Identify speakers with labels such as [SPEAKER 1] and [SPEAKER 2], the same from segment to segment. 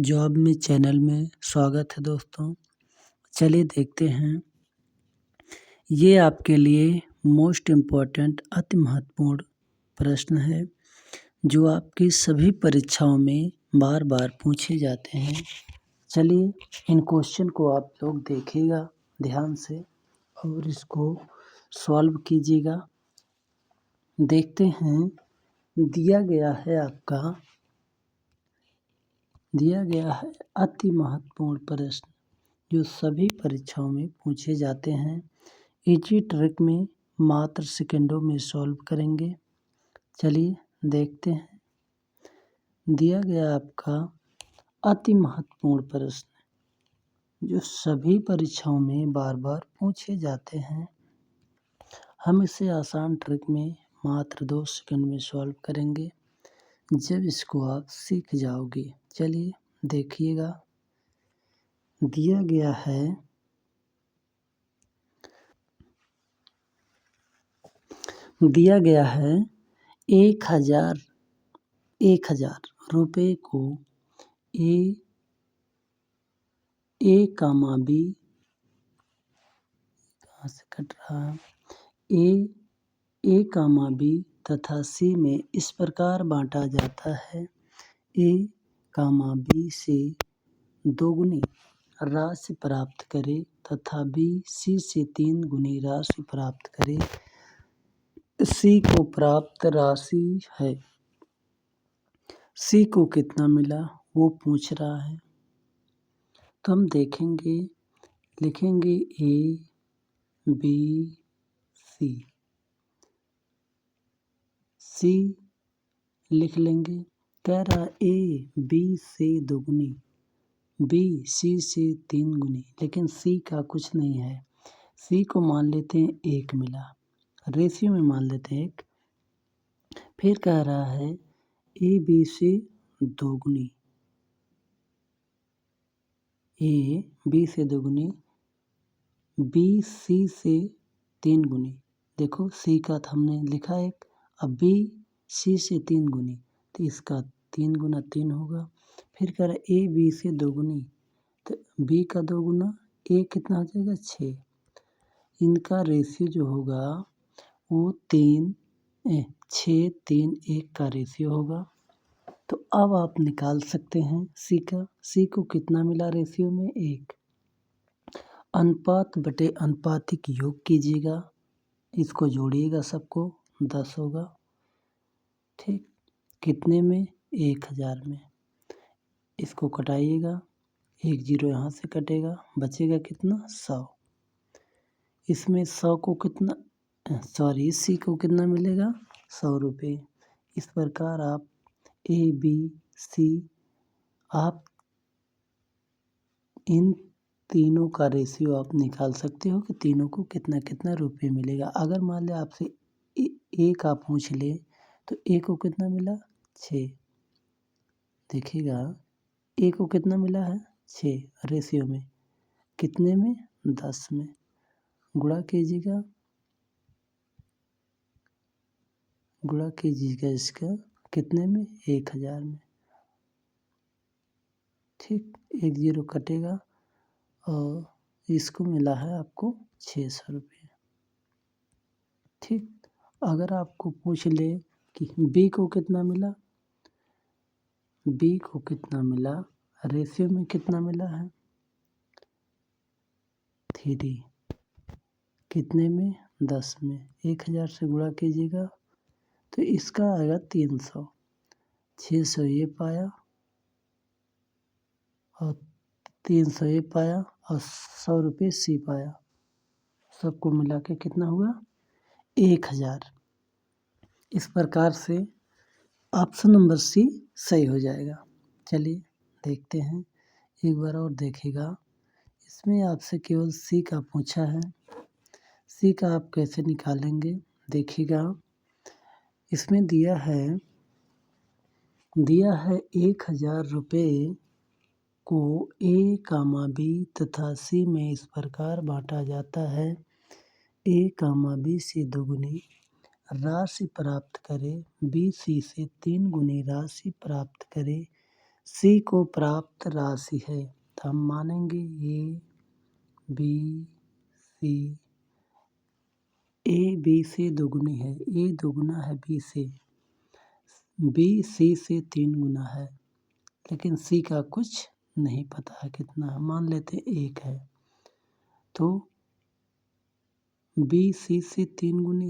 [SPEAKER 1] Job में channel में स्वागत है दोस्तों। चलिए देखते हैं। ये आपके लिए मोस्ट इम्पोर्टेंट अति महत्वपूर्ण प्रश्न है जो आपकी सभी परीक्षाओं में बार बार पूछे जाते हैं। चलिए इन क्वेश्चन को आप लोग देखिएगा ध्यान से और इसको सॉल्व कीजिएगा। देखते हैं। दिया गया है अति महत्वपूर्ण प्रश्न जो सभी परीक्षाओं में पूछे जाते हैं। इजी ट्रिक में मात्र सेकंडों में सॉल्व करेंगे। चलिए देखते हैं। दिया गया आपका अति महत्वपूर्ण प्रश्न जो सभी परीक्षाओं में बार बार पूछे जाते हैं। हम इसे आसान ट्रिक में मात्र 2 सेकंड में सॉल्व करेंगे जब इसको आप सीख जाओगे। चलिए देखिएगा। दिया गया है 1000 रुपये को ए कामा बी कहाँ से कट रहा है ए कामा बी तथा सी में इस प्रकार बांटा जाता है। ए कामा बी से दोगुनी राशि प्राप्त करे तथा बी सी से 3 गुनी राशि प्राप्त करे। सी को प्राप्त राशि है। सी को कितना मिला वो पूछ रहा है। तो हम देखेंगे, लिखेंगे ए बी सी। सी लिख लेंगे। कह रहा ए बी से दोगुनी, बी सी से 3 गुनी, लेकिन सी का कुछ नहीं है। सी को मान लेते हैं 1 मिला, रेशियो में मान लेते हैं 1। फिर कह रहा है ए बी से दोगुनी, ए बी से दोगुनी, बी सी से 3 गुनी। देखो सी का तो हमने लिखा है, अब बी सी से 3 गुनी तो इसका 3 गुना 3 होगा। फिर कह रहा है ए बी से दोगुनी, तो बी का 2 गुना ए कितना हो जाएगा 6। इनका रेशियो जो होगा वो 6 3 1 का रेशियो होगा। तो अब आप निकाल सकते हैं सी का। सी को कितना मिला रेशियो में 1। अनुपात बटे अनुपातिक योग कीजिएगा, इसको जोड़िएगा सबको 10 होगा। ठीक, कितने में 1000 में। इसको कटाइएगा, 1 0 यहाँ से कटेगा, बचेगा कितना 100। इसमें 100 को कितना सी को कितना मिलेगा 100 रुपये। इस प्रकार आप ए बी सी आप इन तीनों का रेशियो आप निकाल सकते हो कि तीनों को कितना कितना रुपये मिलेगा। अगर मान लिया आपसे ए का पूछ ले तो ए को कितना मिला 6। देखिएगा ए को कितना मिला है 6 रेशियो में, कितने में 10 में। गुणा कीजिएगा इसका कितने में 1000 में। ठीक, 1 0 कटेगा और इसको मिला है आपको 600 रुपये। ठीक, अगर आपको पूछ ले कि बी को कितना मिला, बी को कितना मिला रेशियो में कितना मिला है 3, कितने में 10 में। 1000 से गुणा कीजिएगा तो इसका आएगा 300। 600 ये पाया और 300 ये पाया और 100 रुपये सी पाया। सबको मिला के कितना हुआ 1000। इस प्रकार से ऑप्शन नंबर सी सही हो जाएगा। चलिए देखते हैं, एक बार और देखिएगा। इसमें आपसे केवल सी का पूछा है। सी का आप कैसे निकालेंगे देखिएगा। इसमें दिया है 1000 रुपये को ए कामा बी तथा सी में इस प्रकार बांटा जाता है। ए कामा बी से दोगुनी राशि प्राप्त करे, बी सी से 3 गुनी राशि प्राप्त करे, सी को प्राप्त राशि है तो हम मानेंगे बी सी ए बी से दुगुनी है, ए दुगुना है बी से, बी सी से 3 गुना है, लेकिन सी का कुछ नहीं पता है कितना है, मान लेते हैं 1 है, तो बी सी से 3 गुनी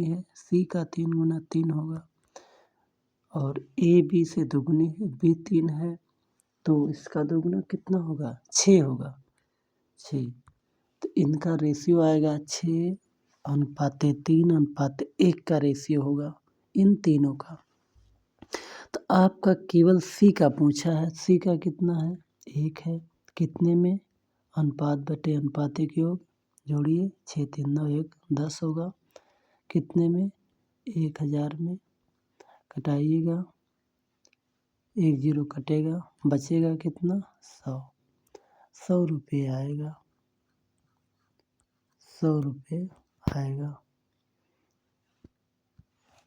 [SPEAKER 1] है, सी का 3 गुना 3 होगा, और ए बी से दुगुनी है, बी 3 है, तो इसका दुगुना कितना होगा, 6 होगा, 6, तो इनका रेशियो आएगा 6:3:1 का रेशियो होगा इन तीनों का। तो आपका केवल सी का पूछा है, सी का कितना है, 1 है, कितने में, अनुपात बटे अनुपातिक योग, जोड़िए 6 3 9 1 10 होगा, कितने में, 1000 में, घटाइएगा, 1 0 कटेगा, बचेगा कितना, 100 रुपये आएगा, 100 रुपये आएगा।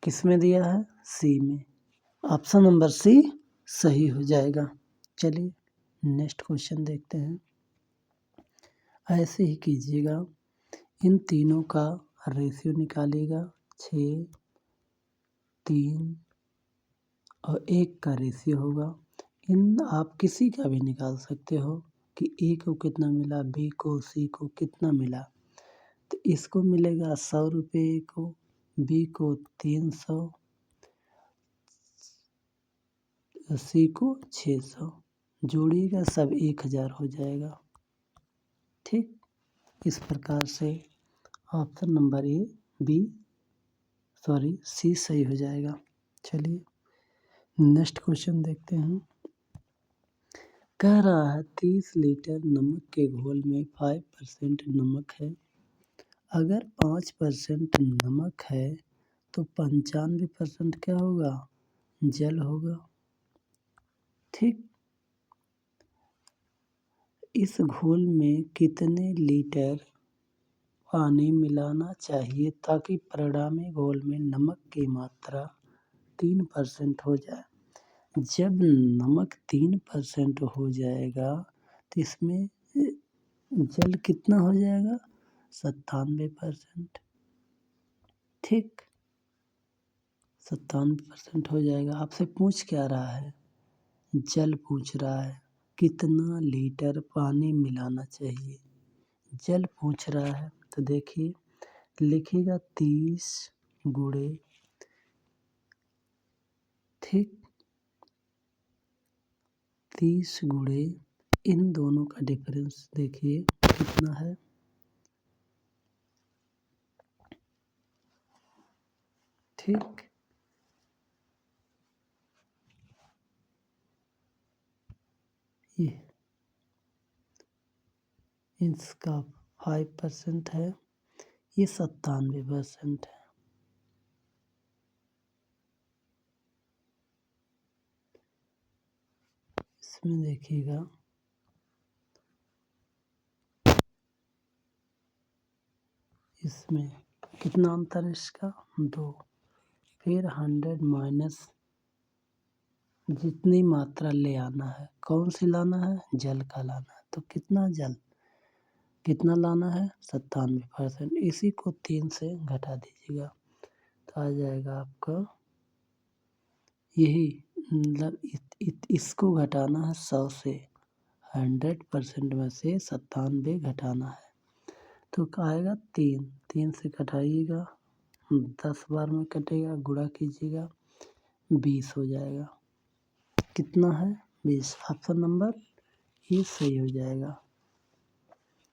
[SPEAKER 1] किस में दिया है, सी में, ऑप्शन नंबर सी सही हो जाएगा। चलिए नेक्स्ट क्वेश्चन देखते हैं। ऐसे ही कीजिएगा, इन तीनों का रेशियो निकालिएगा, 6 3 और 1 का रेशियो होगा। इन आप किसी का भी निकाल सकते हो कि ए को कितना मिला, बी को, सी को कितना मिला, तो इसको मिलेगा 100 रुपये को, बी को 300, सी को 600, जोड़िएगा सब 1000 हो जाएगा। ठीक, इस प्रकार से ऑप्शन नंबर सी सही हो जाएगा। चलिए नेक्स्ट क्वेश्चन देखते हैं। कह रहा है 30 लीटर नमक के घोल में 5% नमक है, अगर 5% नमक है तो 95% क्या होगा, जल होगा। ठीक, इस घोल में कितने लीटर पानी मिलाना चाहिए ताकि परिणामी घोल में नमक की मात्रा 3% हो जाए। जब नमक 3% हो जाएगा तो इसमें जल कितना हो जाएगा, 97%। ठीक, 97% हो जाएगा। आपसे पूछ क्या रहा है, जल पूछ रहा है, कितना लीटर पानी मिलाना चाहिए, जल पूछ रहा है। तो देखिए लिखिएगा 30 गुणे, ठीक, 30 गुणे इन दोनों का डिफरेंस देखिए कितना है, ठीक, ये इसका 5% है, ये 97% है। इसमें देखिएगा इसमें कितना अंतर है इसका, 2, फिर 100 माइनस जितनी मात्रा ले आना है, कौन सी लाना है, जल का लाना है, तो कितना जल कितना लाना है, 97%। इसी को 3 से घटा दीजिएगा तो आ जाएगा आपका, यही मतलब इसको घटाना है 100 से, 100% में से 97 घटाना है, तो आएगा 3 से घटाइएगा, 10 बार में कटेगा, गुणा कीजिएगा, 20 हो जाएगा। कितना है, 20। ऑप्शन नंबर ये सही हो जाएगा,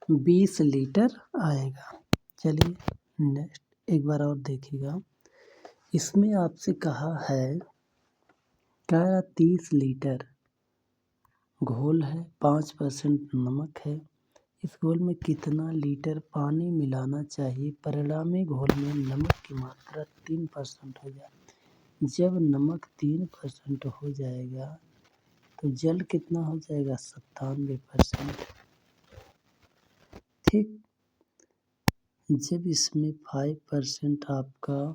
[SPEAKER 1] 20 लीटर आएगा। चलिए नेक्स्ट एक बार और देखिएगा। इसमें आपसे कहा है, क्या 30 लीटर घोल है, 5% नमक है, इस घोल में कितना लीटर पानी मिलाना चाहिए परिणामी घोल में नमक की मात्रा 3% हो जाए। जब नमक 3% हो जाएगा तो जल कितना हो जाएगा, 97%। ठीक, जब इसमें 5% आपका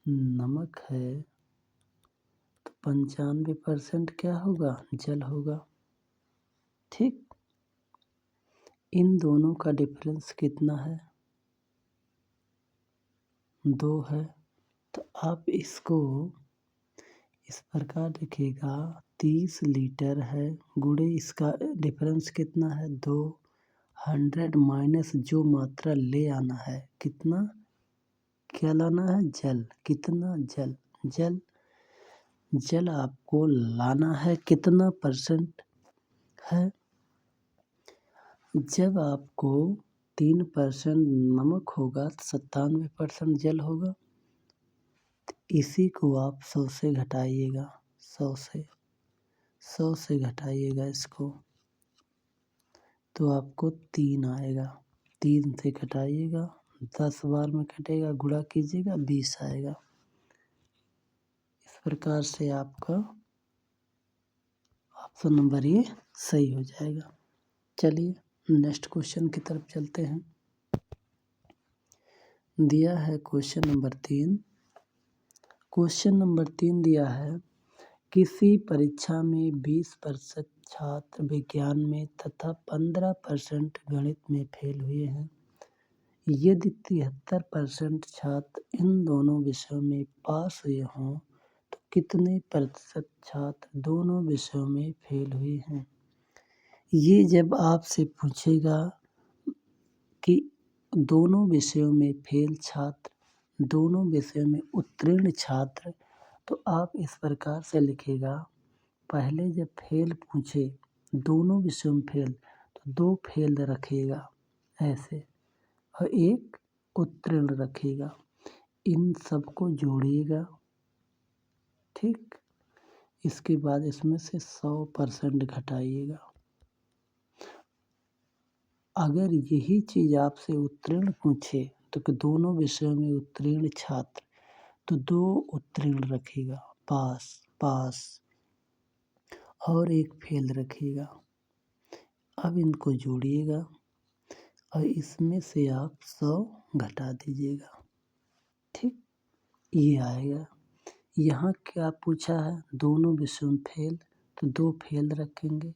[SPEAKER 1] नमक है तो 95% क्या होगा, जल होगा। ठीक, इन दोनों का डिफरेंस कितना है, 2 है। तो आप इसको इस प्रकार लिखिएगा, 30 लीटर है गुणे इसका डिफरेंस कितना है, 200 माइनस जो मात्रा ले आना है, कितना, क्या लाना है, जल। कितना, जल जल आपको लाना है, कितना परसेंट है। जब आपको 3% नमक होगा तो 97% जल होगा। इसी को आप 100 से घटाइएगा, 100 से घटाइएगा इसको, तो आपको 3 आएगा। 3 से घटाइएगा, 10 बार में कटेगा, गुणा कीजिएगा, 20 आएगा। इस प्रकार से आपका ऑप्शन नंबर ये सही हो जाएगा। चलिए नेक्स्ट क्वेश्चन की तरफ चलते हैं। दिया है क्वेश्चन नंबर 3। क्वेश्चन नंबर 3 दिया है, किसी परीक्षा में 20% छात्र विज्ञान में तथा 15% गणित में फेल हुए हैं। यदि 73% छात्र इन दोनों विषयों में पास हुए हों तो कितने प्रतिशत छात्र दोनों विषयों में फेल हुए हैं। ये जब आपसे पूछेगा कि दोनों विषयों में फेल छात्र, दोनों विषयों में उत्तीर्ण छात्र, तो आप इस प्रकार से लिखेगा, पहले जब फेल पूछे, दोनों विषयों में फेल, तो 2 फेल रखेगा ऐसे और 1 उत्तीर्ण रखेगा। इन सबको जोड़िएगा। ठीक, इसके बाद इसमें से 100% घटाइएगा। अगर यही चीज़ आपसे उत्तीर्ण पूछे तो कि दोनों विषयों में उत्तीर्ण छात्र, तो 2 उत्तीर्ण रखेगा, पास और 1 फेल रखेगा। अब इनको जोड़िएगा और इसमें से आप 100 घटा दीजिएगा। ठीक, ये आएगा। यहाँ क्या पूछा है, दोनों विषयों में फेल, तो 2 फेल रखेंगे।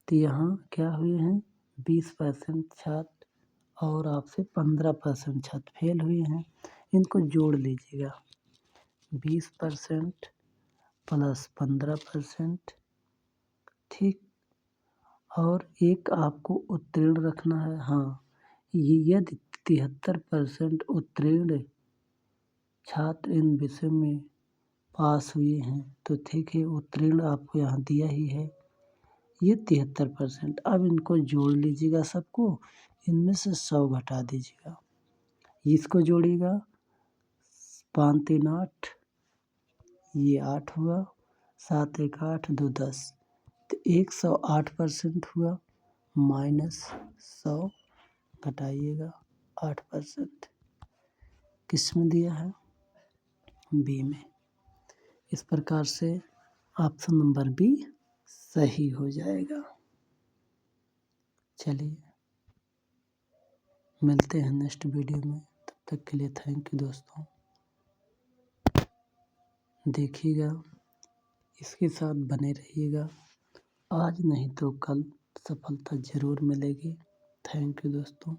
[SPEAKER 1] तो यहाँ क्या हुए हैं, 20% छात्र और आपसे 15% छात्र फेल हुए हैं। इनको जोड़ लीजिएगा, 20% प्लस 15%। ठीक, और 1 आपको उत्तीर्ण रखना है। हाँ, यदि 73% उत्तीर्ण छात्र इन विषय में पास हुए हैं तो ठीक है, उत्तीर्ण आपको यहाँ दिया ही है, ये 73%। अब इनको जोड़ लीजिएगा सबको, इनमें से 100 घटा दीजिएगा। इसको जोड़िएगा, 5 3 8, ये 8 हुआ, 7 1 8, 2 10, तो 108% हुआ, माइनस 100 घटाइएगा 8%। किस में दिया है, बी में। इस प्रकार से ऑप्शन नंबर बी सही हो जाएगा। चलिए मिलते हैं नेक्स्ट वीडियो में, तब तक के लिए थैंक यू दोस्तों। देखिएगा, इसके साथ बने रहिएगा, आज नहीं तो कल सफलता ज़रूर मिलेगी। थैंक यू दोस्तों।